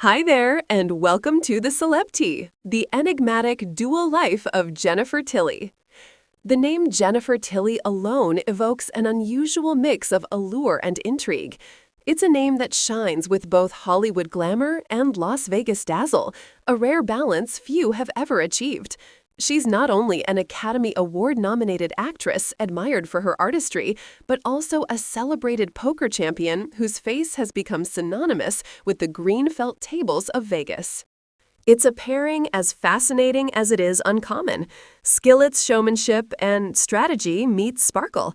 Hi there, and welcome to The Celeb Tea, the enigmatic dual life of Jennifer Tilly. The name Jennifer Tilly alone evokes an unusual mix of allure and intrigue. It's a name that shines with both Hollywood glamour and Las Vegas dazzle, a rare balance few have ever achieved. She's not only an Academy Award-nominated actress admired for her artistry, but also a celebrated poker champion whose face has become synonymous with the green felt tables of Vegas. It's a pairing as fascinating as it is uncommon. Skillet's showmanship and strategy meets sparkle.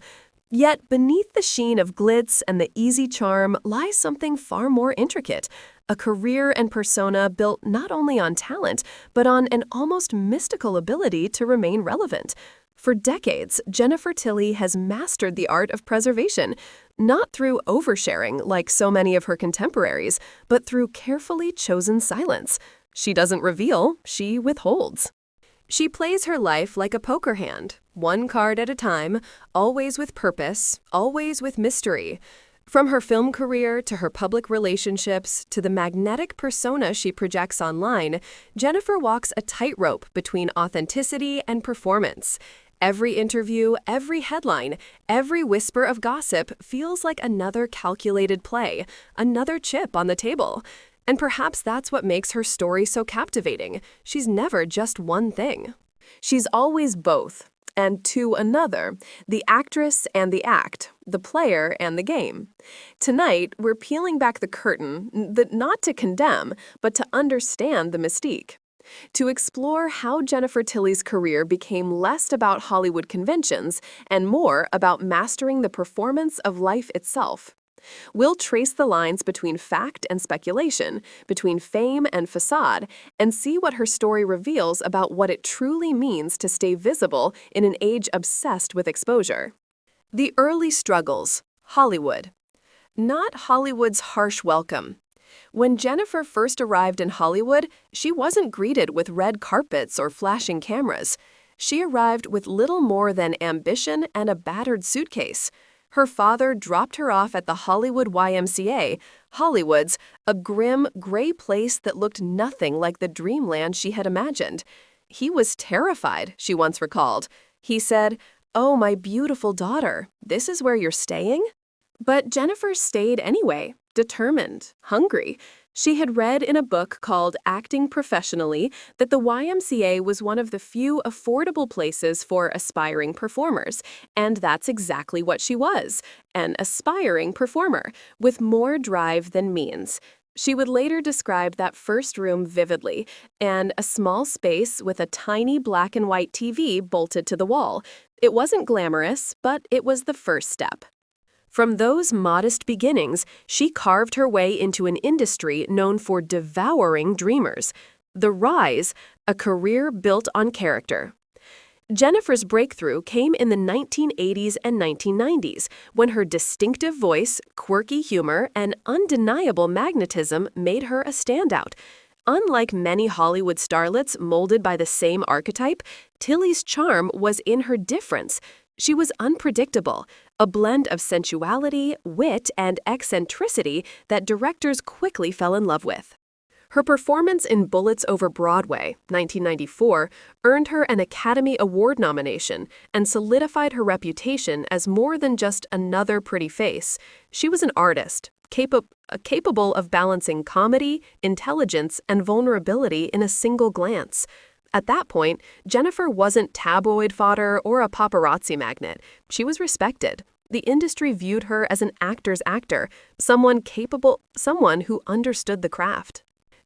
Yet beneath the sheen of glitz and the easy charm lies something far more intricate, a career and persona built not only on talent, but on an almost mystical ability to remain relevant. For decades, Jennifer Tilly has mastered the art of preservation, not through oversharing like so many of her contemporaries, but through carefully chosen silence. She doesn't reveal, she withholds. She plays her life like a poker hand, one card at a time, always with purpose, always with mystery. From her film career to her public relationships to the magnetic persona she projects online, Jennifer walks a tightrope between authenticity and performance. Every interview, every headline, every whisper of gossip feels like another calculated play, another chip on the table. And perhaps that's what makes her story so captivating. She's never just one thing. She's always both, and to another, the actress and the act, the player and the game. Tonight, we're peeling back the curtain, not to condemn, but to understand the mystique. To explore how Jennifer Tilly's career became less about Hollywood conventions and more about mastering the performance of life itself. We'll trace the lines between fact and speculation, between fame and facade, and see what her story reveals about what it truly means to stay visible in an age obsessed with exposure. The early struggles, Hollywood. Not Hollywood's harsh welcome. When Jennifer first arrived in Hollywood, she wasn't greeted with red carpets or flashing cameras. She arrived with little more than ambition and a battered suitcase. Her father dropped her off at the Hollywood YMCA, Hollywood's, a grim, gray place that looked nothing like the dreamland she had imagined. He was terrified, she once recalled. He said, "Oh, my beautiful daughter, this is where you're staying?" But Jennifer stayed anyway, determined, hungry. She had read in a book called Acting Professionally that the YMCA was one of the few affordable places for aspiring performers, and that's exactly what she was, an aspiring performer, with more drive than means. She would later describe that first room vividly, and a small space with a tiny black and white TV bolted to the wall. It wasn't glamorous, but it was the first step. From those modest beginnings, she carved her way into an industry known for devouring dreamers. The Rise, a career built on character. Jennifer's breakthrough came in the 1980s and 1990s, when her distinctive voice, quirky humor, and undeniable magnetism made her a standout. Unlike many Hollywood starlets molded by the same archetype, Tilly's charm was in her difference. She was unpredictable, a blend of sensuality, wit, and eccentricity that directors quickly fell in love with. Her performance in Bullets Over Broadway, 1994, earned her an Academy Award nomination and solidified her reputation as more than just another pretty face. She was an artist, capable of balancing comedy, intelligence, and vulnerability in a single glance. At that point, Jennifer wasn't tabloid fodder or a paparazzi magnet. She was respected. The industry viewed her as an actor's actor, someone who understood the craft.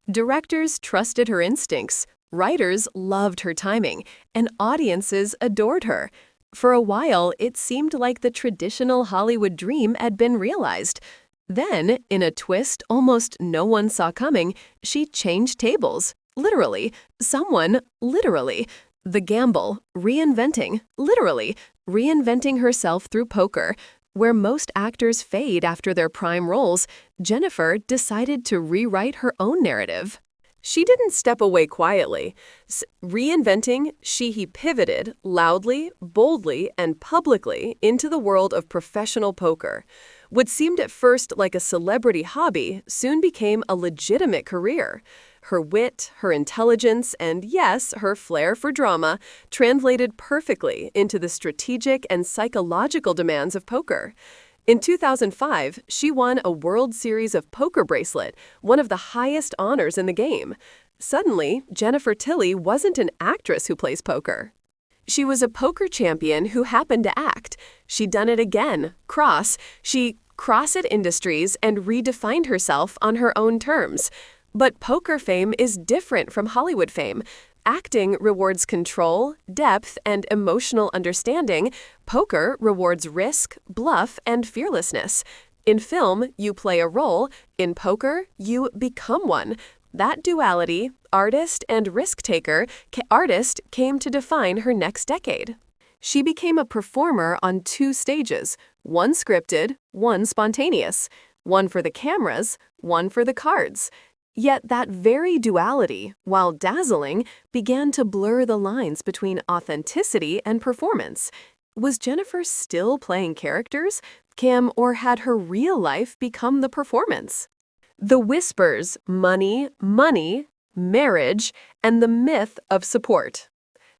Directors trusted her instincts, writers loved her timing, and audiences adored her. For a while, it seemed like the traditional Hollywood dream had been realized. Then, in a twist almost no one saw coming, she changed tables. Literally, the gamble, reinventing herself through poker. Where most actors fade after their prime roles, Jennifer decided to rewrite her own narrative. She didn't step away quietly. Reinventing, she pivoted loudly, boldly, and publicly into the world of professional poker. What seemed at first like a celebrity hobby soon became a legitimate career. Her wit, her intelligence, and yes, her flair for drama translated perfectly into the strategic and psychological demands of poker. In 2005, she won a World Series of Poker bracelet, one of the highest honors in the game. Suddenly, Jennifer Tilly wasn't an actress who plays poker. She was a poker champion who happened to act. She'd done it again, She crossed industries and redefined herself on her own terms. But poker fame is different from Hollywood fame. Acting rewards control, depth, and emotional understanding. Poker rewards risk, bluff, and fearlessness. In film, you play a role. In poker, you become one. That duality, artist and risk-taker, artist came to define her next decade. She became a performer on two stages, one scripted, one spontaneous, one for the cameras, one for the cards. Yet that very duality, while dazzling, began to blur the lines between authenticity and performance. Was Jennifer still playing characters, or had her real life become the performance? The whispers, money, marriage, and the myth of support.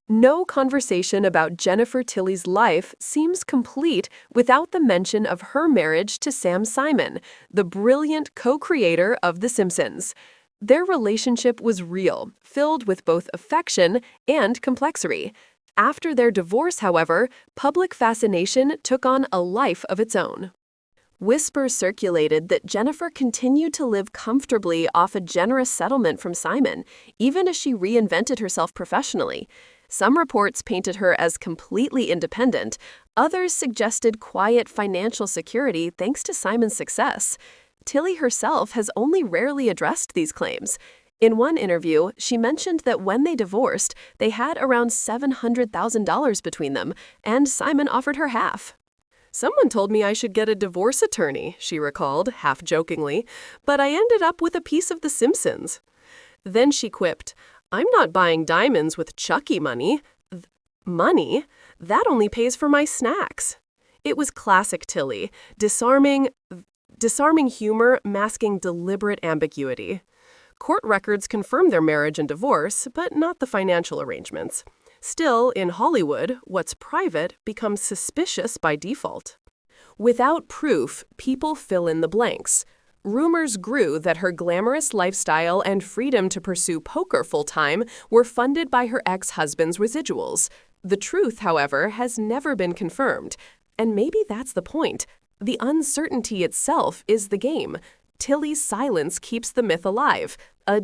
No conversation about Jennifer Tilly's life seems complete without the mention of her marriage to Sam Simon, the brilliant co-creator of The Simpsons. Their relationship was real, filled with both affection and complexity. After their divorce, however, public fascination took on a life of its own. Whispers circulated that Jennifer continued to live comfortably off a generous settlement from Simon, even as she reinvented herself professionally. Some reports painted her as completely independent. Others suggested quiet financial security thanks to Simon's success. Tilly herself has only rarely addressed these claims. In one interview, she mentioned that when they divorced, they had around $700,000 between them, and Simon offered her half. "Someone told me I should get a divorce attorney," she recalled, half-jokingly, "but I ended up with a piece of The Simpsons." Then she quipped, "I'm not buying diamonds with Chucky money. Money? That only pays for my snacks." It was classic Tilly, disarming humor masking deliberate ambiguity. Court records confirm their marriage and divorce, but not the financial arrangements. Still, in Hollywood, what's private becomes suspicious by default. Without proof, people fill in the blanks. Rumors grew that her glamorous lifestyle and freedom to pursue poker full-time were funded by her ex-husband's residuals. The truth, however, has never been confirmed. And maybe that's the point. The uncertainty itself is the game. Tilly's silence keeps the myth alive,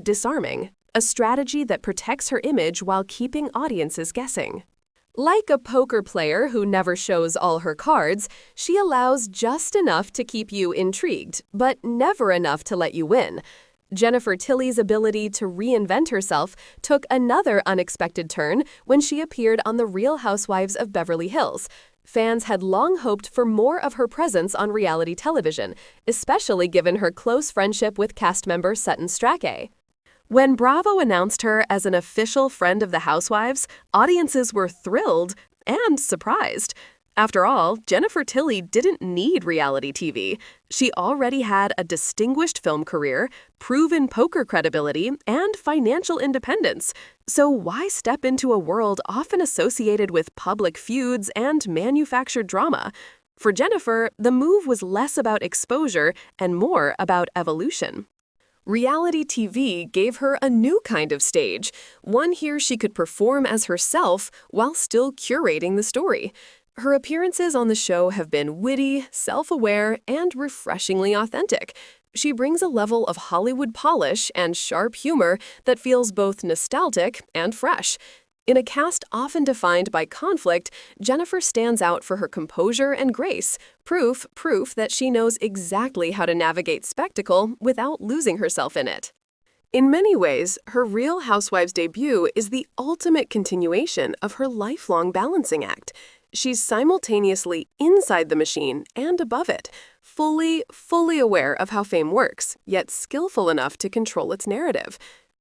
disarming, a strategy that protects her image while keeping audiences guessing. Like a poker player who never shows all her cards, she allows just enough to keep you intrigued, but never enough to let you win. Jennifer Tilly's ability to reinvent herself took another unexpected turn when she appeared on The Real Housewives of Beverly Hills. Fans had long hoped for more of her presence on reality television, especially given her close friendship with cast member Sutton Stracke. When Bravo announced her as an official friend of the Housewives, audiences were thrilled and surprised. After all, Jennifer Tilly didn't need reality TV. She already had a distinguished film career, proven poker credibility, and financial independence. So why step into a world often associated with public feuds and manufactured drama? For Jennifer, the move was less about exposure and more about evolution. Reality TV gave her a new kind of stage, one here she could perform as herself while still curating the story. Her appearances on the show have been witty, self-aware, and refreshingly authentic. She brings a level of Hollywood polish and sharp humor that feels both nostalgic and fresh. In a cast often defined by conflict, Jennifer stands out for her composure and grace, proof that she knows exactly how to navigate spectacle without losing herself in it. In many ways, her Real Housewives debut is the ultimate continuation of her lifelong balancing act. She's simultaneously inside the machine and above it, fully aware of how fame works, yet skillful enough to control its narrative.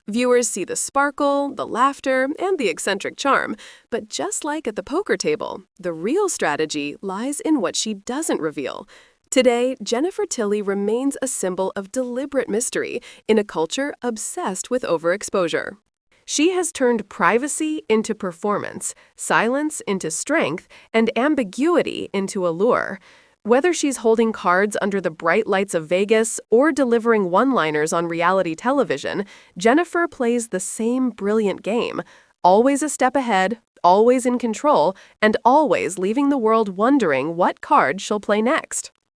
Viewers see the sparkle, the laughter, and the eccentric charm, but just like at the poker table, the real strategy lies in what she doesn't reveal. Today, Jennifer Tilly remains a symbol of deliberate mystery in a culture obsessed with overexposure. She has turned privacy into performance, silence into strength, and ambiguity into allure. Whether she's holding cards under the bright lights of Vegas or delivering one-liners on reality television, Jennifer plays the same brilliant game, always a step ahead, always in control, and always leaving the world wondering what card she'll play next.